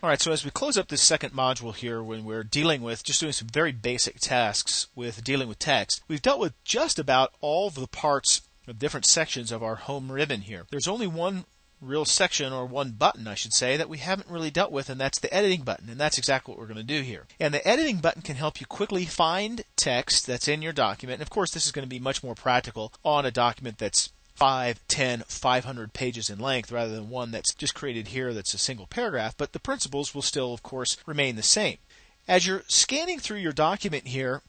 All right, so as we close up this second module here, when we're dealing with just doing some very basic tasks with dealing with text, we've dealt with just about all of the parts of different sections of our home ribbon here. There's only one real section, or one button I should say, that we haven't really dealt with, and that's the editing button, and that's exactly what we're going to do here. And the editing button can help you quickly find text that's in your document, and of course this is going to be much more practical on a document that's 5, 10, 500 pages in length rather than one that's just created here that's a single paragraph, but the principles will still, of course, remain the same. As you're scanning through your document here,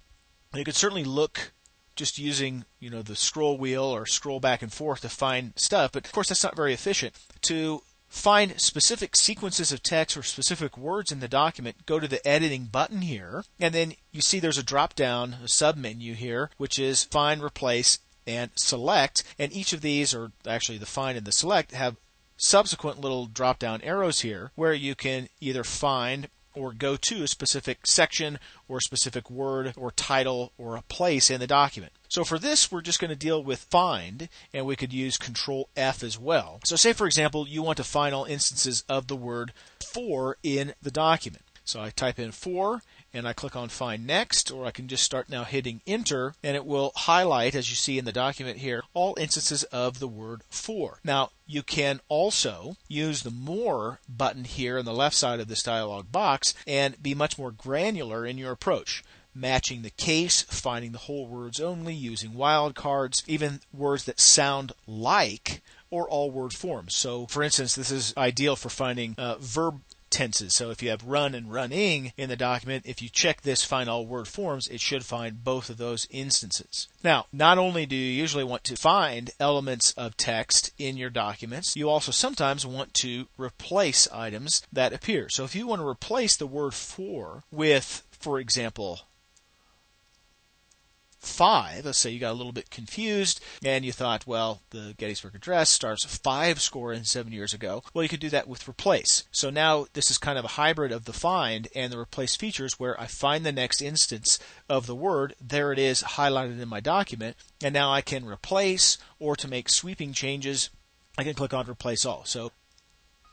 you could certainly look just using, the scroll wheel or scroll back and forth to find stuff, but of course that's not very efficient. To find specific sequences of text or specific words in the document, go to the editing button here, and then you see there's a drop down, a sub menu here, which is Find, Replace, and Select, and each of these, or actually the Find and the Select, have subsequent little drop down arrows here where you can either find or go to a specific section or a specific word or title or a place in the document. So for this, we're just going to deal with Find, and we could use Control F as well. So say, for example, you want to find all instances of the word for in the document. So I type in for, and I click on Find Next, or I can just start now hitting Enter, and it will highlight, as you see in the document here, all instances of the word for. Now, you can also use the More button here on the left side of this dialog box and be much more granular in your approach, matching the case, finding the whole words only, using wildcards, even words that sound like or all word forms. So, for instance, this is ideal for finding verb tenses. So if you have run and running in the document, if you check this Find All Word Forms, it should find both of those instances. Now, not only do you usually want to find elements of text in your documents, you also sometimes want to replace items that appear. So if you want to replace the word for with, for example, 5, let's say you got a little bit confused and you thought, well, the Gettysburg Address starts 5-7 years ago. Well, you could do that with replace. So now this is kind of a hybrid of the find and the replace features, where I find the next instance of the word, there it is highlighted in my document, and now I can replace, or to make sweeping changes, I can click on Replace All. So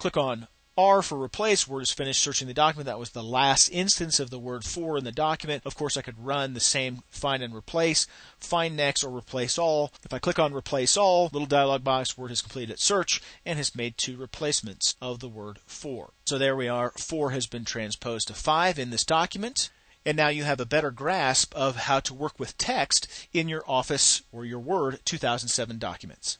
click on R for replace. We're just finished searching the document. That was the last instance of the word for in the document. Of course, I could run the same find and replace, find next, or replace all. If I click on replace all, little dialog box, Word has completed its search and has made 2 replacements of the word for. So there we are. 4 has been transposed to 5 in this document. And now you have a better grasp of how to work with text in your Office or your Word 2007 documents.